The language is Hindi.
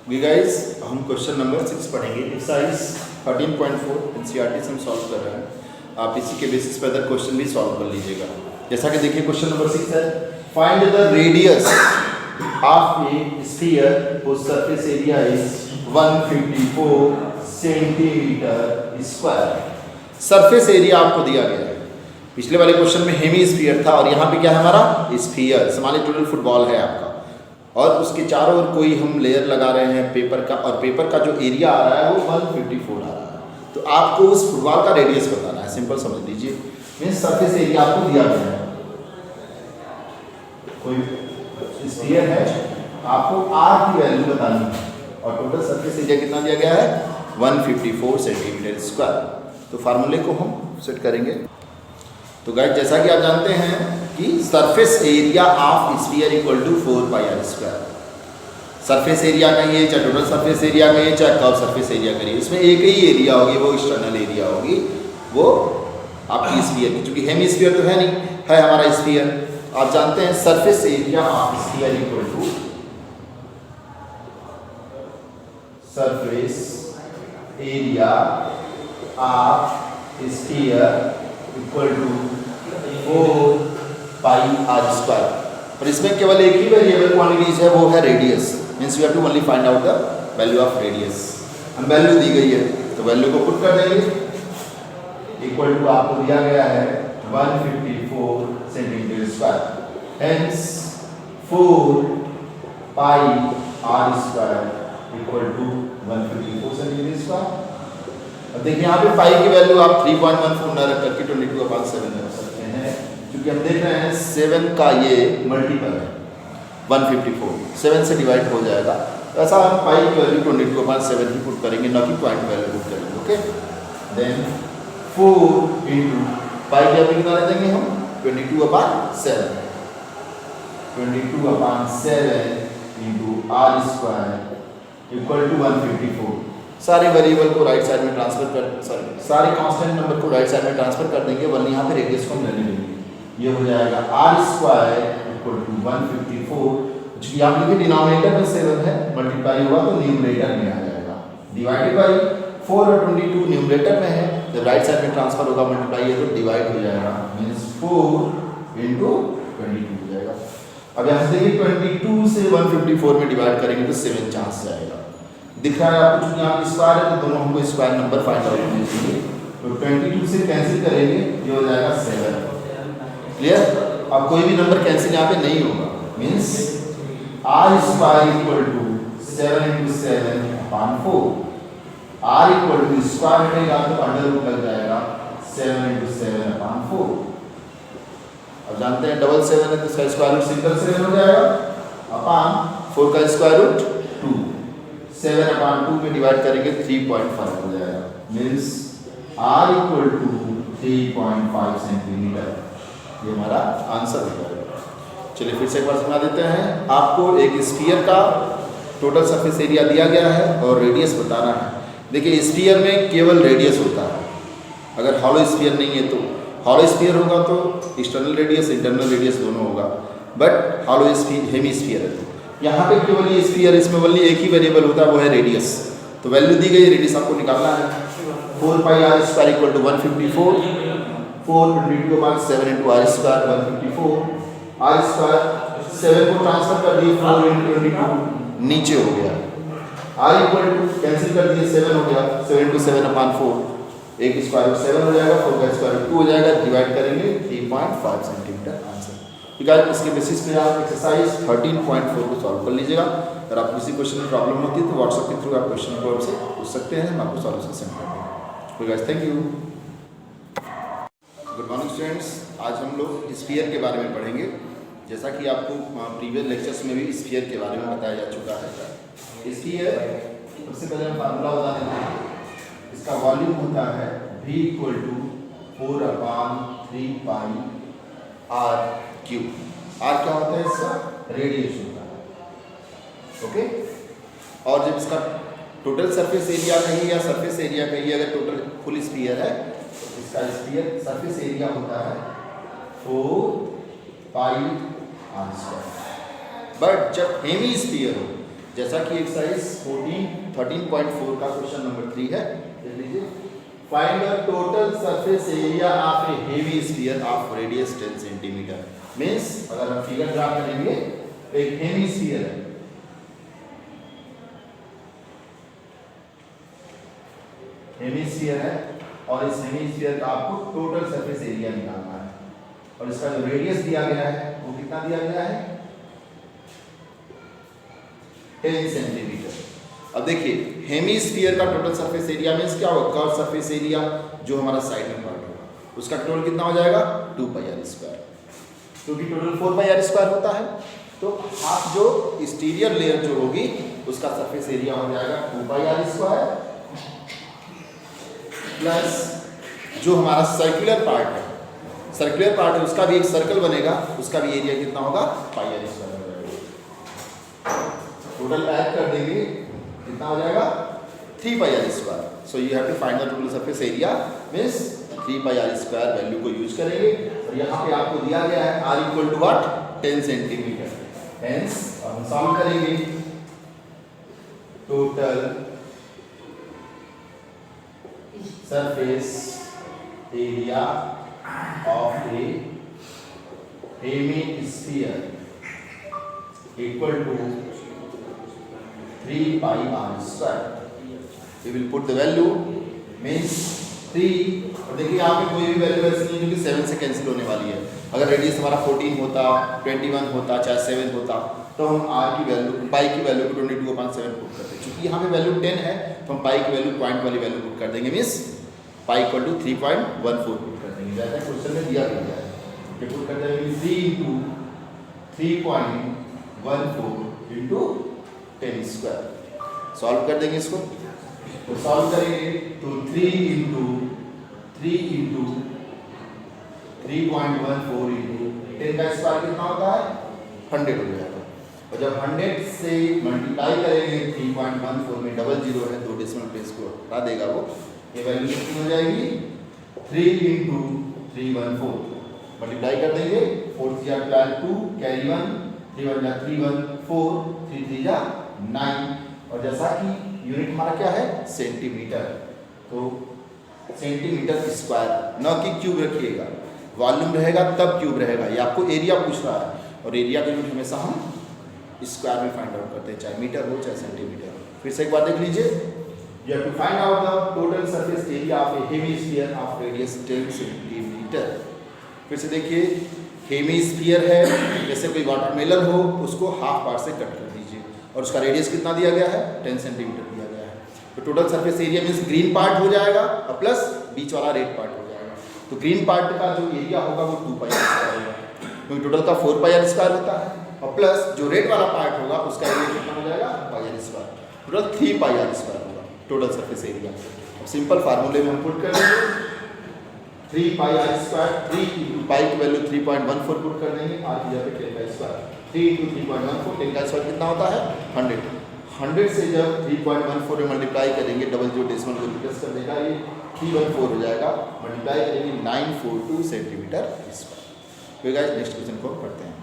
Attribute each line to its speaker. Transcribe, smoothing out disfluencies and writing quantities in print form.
Speaker 1: वी गाइस हम क्वेश्चन नंबर 6 पढ़ेंगे। एक्सरसाइज 13.4 एनसीईआरटी से हम सॉल्व कर रहे हैं। आप इसी के बेसिस पर अदर क्वेश्चन भी सॉल्व कर लीजिएगा। जैसा कि देखिए क्वेश्चन नंबर 6 है, find the radius of A sphere whose surface area is 154 centimetre square. Surface area आपको दिया गया है। पिछले वाले क्वेश्चन में हेमी स्फीयर था और यहाँ पे क्या है हमारा स्फीयर। मान लीजिए टोटल फुटबॉल है आपका और उसके चारों ओर कोई हम लेयर लगा रहे हैं पेपर का, और पेपर का जो एरिया आ रहा है वो 154 आ रहा है। तो आपको उस फुटबॉल का रेडियस बताना है। सिंपल समझ लीजिए, मीन्स सरफेस एरिया आपको दिया गया है। कोई स्फीयर है, आपको आर की वैल्यू बतानी है और टोटल सरफेस एरिया कितना दिया गया है 154 सेंटीमीटर स्क्वायर। तो फार्मूले को हम सेट करेंगे। तो गाइस जैसा कि आप जानते हैं कि surface area of sphere equal to 4 pi r square. Surface area कहिए चाहे टोटल सरफेस एरिया कहिए चाहे कर्व सरफेस एरिया करिए, इसमें एक ही एरिया होगी, वो एक्सटर्नल एरिया होगी, वो आपकी स्फीयर की। चूंकि हेमी स्फीयर तो है नहीं, है हमारा स्फीयर। आप जानते हैं surface area of sphere equal to surface area of sphere equal to 4 pi r square. और इसमें केवल एक ही वेरिएबल क्वांटिटीज है, वो है radius. Means we have to only find out the value of radius. हम वैल्यू दी गई है तो वैल्यू को पुट कर देंगे। इक्वल टू आपको दिया गया है 154 centimetre square. Hence 4 pi r square equal to 154 centimetre square. अब देखिए यहाँ पे पाई की वैल्यू आप 3.14 न रख करके 22/7 रख सकते हैं, क्योंकि हम देख रहे हैं 7 का ये मल्टीपल है 154, 7 से डिवाइड हो जाएगा। तो ऐसा हम पाई की वैल्यू 22/7 ही पुट करेंगे, न कि पॉइंट वैल्यू पुट करेंगे। ओके, देन 4 इंटू पाई की वैल्यू कितना देंगे हम 22/7 into r square equal to 154। सारे वेरिएबल को राइट साइड में ट्रांसफर कर, सारे कांस्टेंट नंबर को राइट साइड में ट्रांसफर कर देंगे, वरना यहाँ पे रेडियस को हम लेने देंगे। ये हो जाएगा आर स्क्वायर इक्वल टू 154। चूंकि यहाँ पे डिनोमिनेटर में 7 है, मल्टीप्लाई हुआ तो न्यूमरेटर में आ जाएगा, डिवाइडेड बाई 4 और 22 न्यूमरेटर में है, जब राइट साइड में ट्रांसफर होगा मल्टीप्लाई है तो डिवाइड हो जाएगा, मीन्स 4 इंटू 22 हो जाएगा। अब यहाँ से देखिए 22 से 154 में डिवाइड करेंगे तो 7 चांस जाएगा। दिख रहा है आपको, चूंकि यहाँ स्क्वायर है तो दोनों हमको स्क्वायर नंबर फाइंड आउट करने चाहिए। तो 22 से कैंसिल करेंगे, ये हो जाएगा 7। क्लियर? अब कोई भी नंबर कैंसिल यहाँ पे नहीं होगा, means r square equal to 7 into 7/4। R equal to square रहेगा तो अंडर रूट लग जाएगा 7 इंटू 7/4। अब जानते हैं डबल 7 है तो इसका स्क्वायर रूट सिंगल 7 हो जाएगा, अपान 4 का स्क्वायर रूट 2। 7/2 में डिवाइड करेंगे 3.5 हो जाएगा, means R equal to 3.5 centimetre. ये हमारा आंसर हो जाएगा। चलिए फिर से एक बार समझा देते हैं। आपको एक स्फीयर का टोटल सरफेस एरिया दिया गया है और रेडियस बताना है। देखिए स्फीयर में केवल रेडियस होता है, अगर हॉलो स्फीयर नहीं है तो हॉलो स्फीयर होगा तो एक्सटर्नल रेडियस इंटरनल रेडियस दोनों होगा, बट हॉलो हेमी स्फीयर है तो यहाँ पे केवल ये स्फीयर, इसमें ओनली एक ही वेरिएबल होता है, वो है रेडियस। तो वैल्यू दी गई, रेडियस आपको निकालना है। 4 pi r square equal to 154, 4/22/7 into r square 154। R square 7 को ट्रांसफर कर दिए 4 इंटू 22 नीचे हो गया। आर इक्वल टू कैंसिल कर दिए 7 हो गया, 7 इंटू 7/4, एक स्क्वायर रूट 7 हो जाएगा, 4 का स्क्वायर रूट 2 हो जाएगा, डिवाइड करेंगे 3.5 सेंटीमीटर आंसर। ठीक है, इसके बेसिस पे आप एक्सरसाइज 13.4 को सॉल्व कर लीजिएगा। अगर आपको किसी क्वेश्चन में प्रॉब्लम होती है तो व्हाट्सएप के थ्रू आप क्वेश्चन को हमसे पूछ सकते हैं, हम आपको सॉल्यूशन सेंड कर देंगे। Guys thank you. Good morning students, आज हम लोग स्फीयर के बारे में पढ़ेंगे। जैसा कि आपको प्रीवियस लेक्चर्स में भी स्फीयर के बारे में बताया जा चुका है। स्फीयर सबसे पहले हम फार्मूला बता देते हैं। इसका वॉल्यूम होता है V equal to 4/3 pi r cube. R क्या होता है? इसका रेडियस होता है। ओके, और जब इसका टोटल सरफेस एरिया कहिए या सरफेस एरिया कहिए, अगर टोटल फुल स्फीयर है तो इसका स्फीयर सरफेस एरिया होता है 4 पाई आर स्क्वायर। बट जब हेमी स्फीयर हो जैसा कि एक्सरसाइज 13.4 का क्वेश्चन नंबर 3 है, देख लीजिए। Find the total surface area of A heavy sphere of radius 10 centimetre. Means अगर हम फिगर ड्रा करेंगे तो एक हेमी स्फीयर है, हेमीस्फीयर है, और इस हेमीस्फीयर का आपको टोटल सरफेस एरिया निकालना है, और इसका जो रेडियस दिया गया है वो कितना दिया गया है, 10 सेंटीमीटर। अब देखिए हेमीस्फीयर का टोटल सरफेस एरिया मींस क्या होगा, कर्व सरफेस एरिया जो हमारा साइड में पार्ट होगा उसका टोटल कितना हो जाएगा, 2πr², क्योंकि टोटल 4πr² होता है। तो हाफ जो एक्सटीरियर लेयर जो होगी उसका सरफेस एरिया हो जाएगा 2πr² प्लस जो हमारा सर्कुलर पार्ट है, सर्कुलर पार्ट है उसका भी एक सर्कल बनेगा, उसका भी एरिया कितना होगा, πr²। टोटल ऐड कर देंगे कितना हो जाएगा, 3πr²। So you have to find the total surface area means 3πr² value को यूज करेंगे, और यहाँ पे आपको दिया गया है r equal to what, 10 centimetre. Hence हम सॉल्व करेंगे total surface area of a hemisphere equal to 3πr²। We will put the value means 3, और देखिए यहाँ पे कोई भी वैल्यू ऐसी नहीं जो कि 7 से कैंसिल होने वाली है। अगर रेडियस हमारा 14 होता, 21 होता, चाहे 7 होता, तो हम r की वैल्यू, पाई की वैल्यू को 22/7 पुट करते हैं। क्योंकि यहाँ पे वैल्यू 10 है तो हम पाई की वैल्यू पॉइंट वाली वैल्यू पुट कर देंगे, means pi equal to 3.14 put कर देंगे, जैसा क्वेश्चन में दिया गया है। ये पुट कर देंगे 3 × 3.14 इंटू 10²। सॉल्व कर देंगे इसको, तो सॉल्व करेंगे तो 3 × 3.14 इंटू 10² कितना होता है, 100 हो जाएगा। और जब 100 से मल्टीप्लाई करेंगे 3.14 में डबल जीरो है, 2 डेसिमल प्लेस को हटा देगा वो, ये वैल्यू कितनी हो जाएगी, 3 × 314 मल्टीप्लाई कर देंगे, 4 × 2 कैरी 1, 3 × 3 1 4, 3 3 9, और जैसा कि यूनिट हमारा क्या है, सेंटीमीटर, तो सेंटीमीटर स्क्वायर, न कि क्यूब रखिएगा, वॉल्यूम रहेगा तब क्यूब रहेगा। ये आपको एरिया पूछ रहा है, और एरिया का यूनिट हमेशा हम स्क्वायर में फाइंड आउट करते हैं, चाहे मीटर हो चाहे सेंटीमीटर हो। फिर से एक बार देख लीजिए, you have to find out the total surface area of a hemisphere of radius 10 centimetre. फिर से देखिए हेमीस्फीयर है, जैसे कोई वाटरमेलन हो उसको हाफ पार्ट से कट कर दीजिए, और उसका रेडियस कितना दिया गया है, 10 सेंटीमीटर दिया गया है। तो total surface area means green part हो जाएगा और प्लस बीच वाला रेड पार्ट हो जाएगा। तो ग्रीन पार्ट का जो एरिया होगा वो 2πr² होगा, क्योंकि टोटल का 4πr² होता है, और प्लस जो रेड वाला पार्ट होगा उसका एरिया कितना हो जाएगा, πr²। टोटल 3πr² होगा टोटल सरफेस एरिया। अब सिंपल फार्मूले में हम पुट कर देंगे 3πr², 3 × पाई की वैल्यू 3.14 पुट कर देंगे, r की जगह पे 10², 3 × 3.14, 10² कितना होता है, 100। 100 से जब 3.14 में मल्टीप्लाई करेंगे, डबल जीरो डेसिमल को रिप्लेस कर देगा, ये 314 हो जाएगा, मल्टीप्लाई करेंगे 942 सेंटीमीटर²। तो गाइस नेक्स्ट क्वेश्चन को पढ़ते हैं।